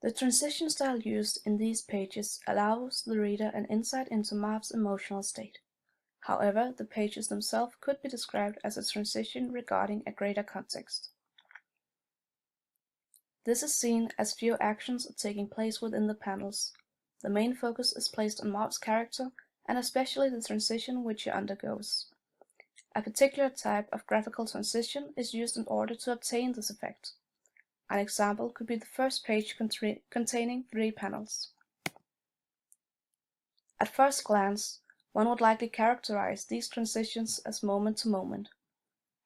The transition style used in these pages allows the reader an insight into Marv's emotional state. However, the pages themselves could be described as a transition regarding a greater context. This is seen as few actions are taking place within the panels. The main focus is placed on Marv's character, and especially the transition which he undergoes. A particular type of graphical transition is used in order to obtain this effect. An example could be the first page containing 3 panels. At first glance, one would likely characterize these transitions as moment to moment.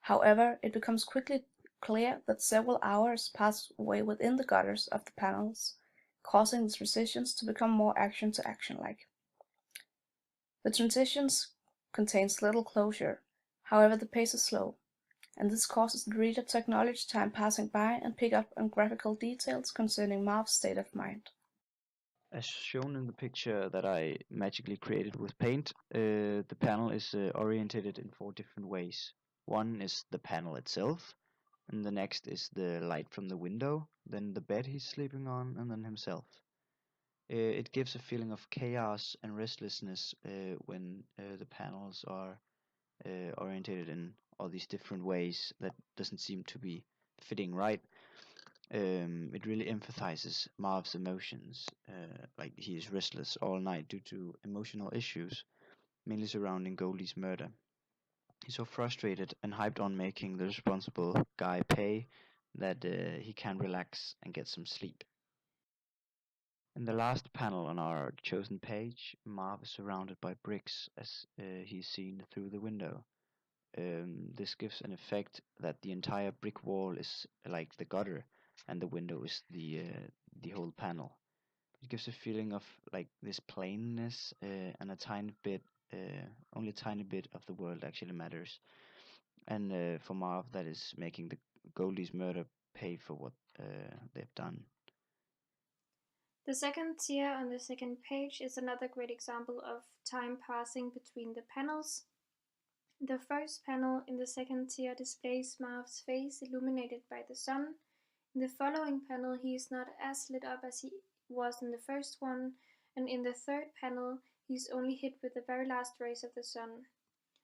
However, it becomes quickly clear that several hours pass away within the gutters of the panels, causing the transitions to become more action to action-like. The transitions contains little closure, however the pace is slow, and this causes the reader to acknowledge time passing by and pick up on graphical details concerning Marv's state of mind. As shown in the picture that I magically created with paint, the panel is orientated in 4 different ways. One is the panel itself, and the next is the light from the window, then the bed he's sleeping on, and then himself. It gives a feeling of chaos and restlessness when the panels are orientated in all these different ways that doesn't seem to be fitting right. It really emphasizes Marv's emotions, like he is restless all night due to emotional issues, mainly surrounding Goldie's murder. He's so frustrated and hyped on making the responsible guy pay that he can't relax and get some sleep. In the last panel on our chosen page, Marv is surrounded by bricks as he's seen through the window. This gives an effect that the entire brick wall is like the gutter and the window is the whole panel. It gives a feeling of like this plainness and a tiny bit, only a tiny bit of the world actually matters. And for Marv, that is making the Goldie's murder pay for what they've done. The second tier on the second page is another great example of time passing between the panels. The first panel in the second tier displays Marv's face illuminated by the sun. In the following panel, he is not as lit up as he was in the first one, and in the third panel, he is only hit with the very last rays of the sun.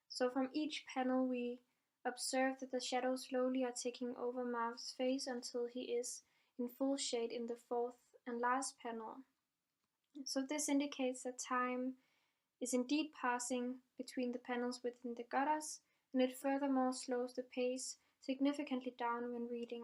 So from each panel, we observe that the shadows slowly are taking over Marv's face until he is in full shade in the fourth and last panel. So this indicates that time is indeed passing between the panels within the gutters, and it furthermore slows the pace significantly down when reading.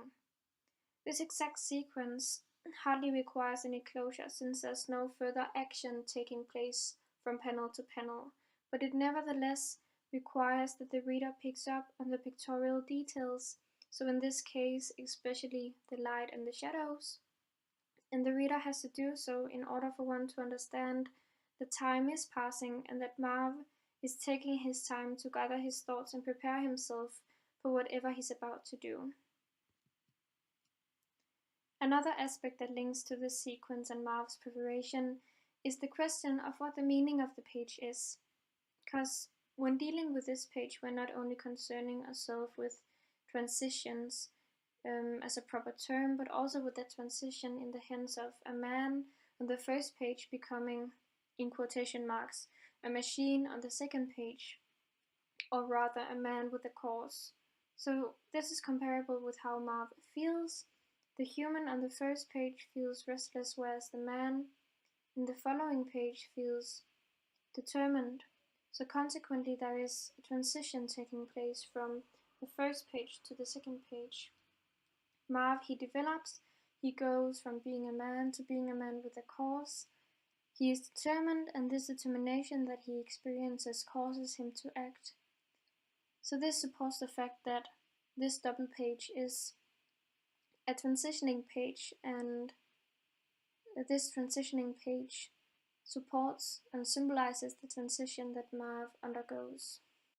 This exact sequence hardly requires any closure, since there's no further action taking place from panel to panel, but it nevertheless requires that the reader picks up on the pictorial details, so in this case especially the light and the shadows, and the reader has to do so in order for one to understand that time is passing and that Marv is taking his time to gather his thoughts and prepare himself for whatever he's about to do. Another aspect that links to this sequence and Marv's preparation is the question of what the meaning of the page is. Because when dealing with this page, we're not only concerning ourselves with transitions as a proper term, but also with that transition in the hands of a man on the first page becoming, in quotation marks, a machine on the second page, or rather a man with a cause. So this is comparable with how Marv feels. The human on the first page feels restless, whereas the man in the following page feels determined. So consequently, there is a transition taking place from the first page to the second page. Marv, he develops, he goes from being a man to being a man with a cause. He is determined, and this determination that he experiences causes him to act. So this supports the fact that this double page is a transitioning page, and this transitioning page supports and symbolizes the transition that Marv undergoes.